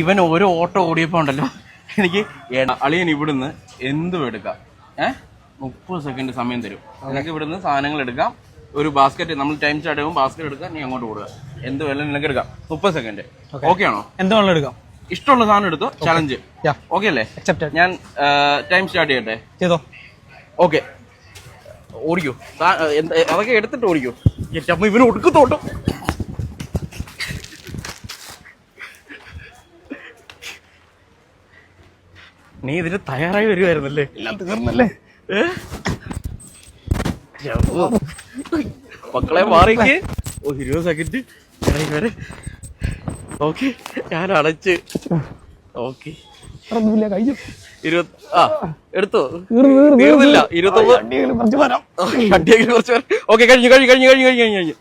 ഇവൻ ഓരോ ഓട്ടോ ഓടിയപ്പോൾ ഉണ്ടല്ലോ എനിക്ക് അളിയൻ ഇവിടുന്ന് എന്തും എടുക്കാം 30 സെക്കൻഡ് സമയം തരും. നിനക്ക് ഇവിടുന്ന് സാധനങ്ങൾ എടുക്കാം. ഒരു ബാസ്ക്കറ്റ് നമ്മൾ ടൈം സ്റ്റാർട്ട് ചെയ്യുമ്പോൾ ബാസ്ക്കറ്റ് എടുക്കാം, നീ അങ്ങോട്ട് കൊടുക്കുക. എന്ത് വേണം നിനക്ക് എടുക്കാം. 30 സെക്കൻഡ്. ഓക്കെ ആണോ? എന്തും എടുക്കാം. ഇഷ്ടമുള്ള സാധനം എടുത്തോ. ചലഞ്ച് ഓക്കെ അല്ലേ? ഞാൻ ടൈം സ്റ്റാർട്ട് ചെയ്യട്ടെ? ചെയ്തോ. ഓക്കെ, ഓടിക്കോ. അതൊക്കെ എടുത്തിട്ട് ഓടിക്കോ. ഇവന് ഒടുക്കത്തോട്ടോ. നീ ഇതിന് തയ്യാറായി വരുമായിരുന്നല്ലേ? എല്ലാം തീർന്നല്ലേ? മക്കളെ മാറിക്ക്. 20 സെക്കൻഡ് വരെ. ഓക്കെ, ഞാൻ അടച്ച്. ഓക്കെ, എടുത്തോ. തീർന്നില്ല. 29 കുറച്ച്. ഓക്കെ, കഴിഞ്ഞു.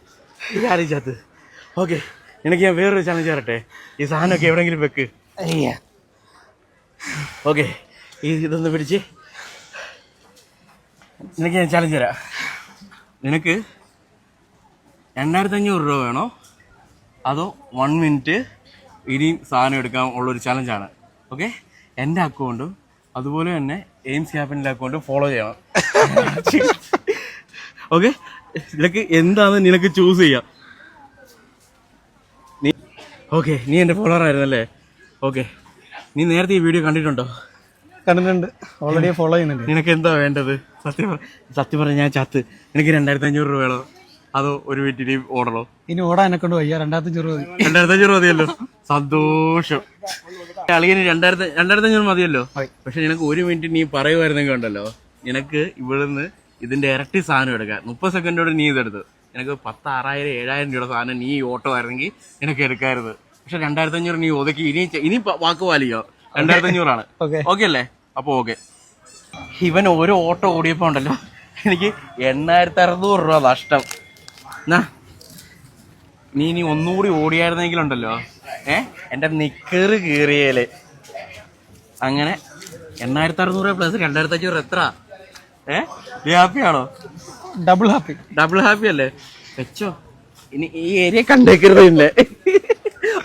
ആലോചിച്ചത്. ഓക്കെ, എനിക്ക് ഞാൻ വേറൊരു ചലഞ്ച് തരട്ടെ? ഈ സാധനമൊക്കെ എവിടെയെങ്കിലും വെക്ക്. ഓക്കെ, ഇതൊന്ന് പിടിച്ച് നിനക്ക് ഞാൻ ചലഞ്ച് തരാം. നിനക്ക് 2500 രൂപ വേണോ അതോ 1 മിനിറ്റ് ഇനിയും സാധനം എടുക്കാൻ ഉള്ളൊരു ചലഞ്ചാണ്. ഓക്കെ, എൻ്റെ അക്കൗണ്ടും അതുപോലെ തന്നെ എയിംസ് ക്യാപിറ്റലിൻ്റെ അക്കൗണ്ടും ഫോളോ ചെയ്യണം. ഓക്കെ, നിനക്ക് എന്താണെന്ന് നിനക്ക് ചൂസ് ചെയ്യാം. നീ എൻ്റെ ഫോളോവർ ആയിരുന്നല്ലേ? ഓക്കെ, നീ നേരത്തെ ഈ വീഡിയോ കണ്ടിട്ടുണ്ടോ? കണ്ടിട്ടുണ്ട്, ഓൾറെഡി ഫോളോ ചെയ്യുന്നുണ്ട്. നിനക്ക് എന്താ വേണ്ടത്? സത്യം പറഞ്ഞ ഞാൻ ചത്ത്. എനിക്ക് 2500 രൂപ വേണോ അതോ ഒരു മിനിറ്റ് ഓടണോ? ഇനി ഓടാൻ എന്നെ കൊണ്ട് വയ്യ. 2500 രൂപ. 2500 മതിയല്ലോ. സന്തോഷം. അളിയന് 2500 മതിയല്ലോ. പക്ഷെ നിനക്ക് 1 മിനിറ്റ് നീ പറയുമായിരുന്നെങ്കിൽ ഉണ്ടല്ലോ, നിനക്ക് ഇവിടുന്ന് ഇതിന്റെ ഇരട്ടി സാധനം എടുക്കാം. 30 സെക്കൻഡോടെ നീ ഇതെടുത്ത് നിനക്ക് 10,000, 6,000, 7,000 രൂപയുടെ സാധനം നീ ഓട്ടോ ആയിരുന്നെങ്കിൽ നിനക്ക് എടുക്കാറുത്. പക്ഷെ 2500 നീ ഒതുക്കി. ഇനി വാക്ക് പാലിക്കോ? 2500 ആണ്. ഓക്കെ അല്ലേ? അപ്പൊ ഓക്കെ. ഇവൻ ഓരോ ഓട്ടോ ഓടിയപ്പോ ഉണ്ടല്ലോ എനിക്ക് 8,600 രൂപ നഷ്ടം. നീ ഇനി ഒന്നുകൂടി ഓടിയായിരുന്നെങ്കിലുണ്ടല്ലോ എന്റെ നിക്കറ് കീറിയേല്. അങ്ങനെ 8,600 പ്ലസ് 2,500 എത്ര? ഹാപ്പിയാണോ? ഡബിൾ ഹാപ്പി അല്ലേ? വെച്ചോ, ഇനി ഈ ഏരിയ കണ്ടേക്കരുത് ഇല്ലേ?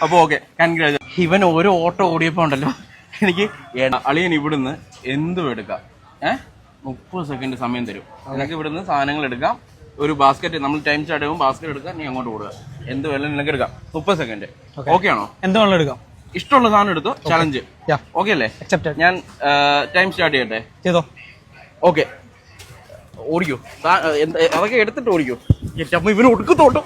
അപ്പൊ ഓക്കെ, കൺഗ്രാജുലേഷൻ. ഇവൻ ഓരോ ഓട്ടോ ഓടിയപ്പോ ഉണ്ടല്ലോ എനിക്ക് അളിയൻ ഇവിടുന്ന് എന്തും എടുക്കാം. 30 സെക്കൻഡ് സമയം തരും. നിനക്ക് ഇവിടുന്ന് സാധനങ്ങൾ എടുക്കാം. ഒരു ബാസ്ക്കറ്റ് നമ്മൾ ടൈം സ്റ്റാർട്ട് ചെയ്യുമ്പോൾ ബാസ്ക്കറ്റ് എടുക്കാം, നീ അങ്ങോട്ട് കൊടുക്കുക. എന്ത് വേണം നിനക്ക് എടുക്കാം. 30 സെക്കൻഡ്. ഓക്കെ ആണോ? എന്തും എടുക്കാം. ഇഷ്ടമുള്ള സാധനം എടുത്തോ. ചലഞ്ച് ഓക്കെ അല്ലേ? ഞാൻ ടൈം സ്റ്റാർട്ട് ചെയ്യട്ടെ? ചെയ്തോ. ഓക്കെ, ഓടിക്കോ. അതൊക്കെ എടുത്തിട്ട് ഓടിക്കോ. ഇവന് ഒടുക്കത്തോട്ടോ.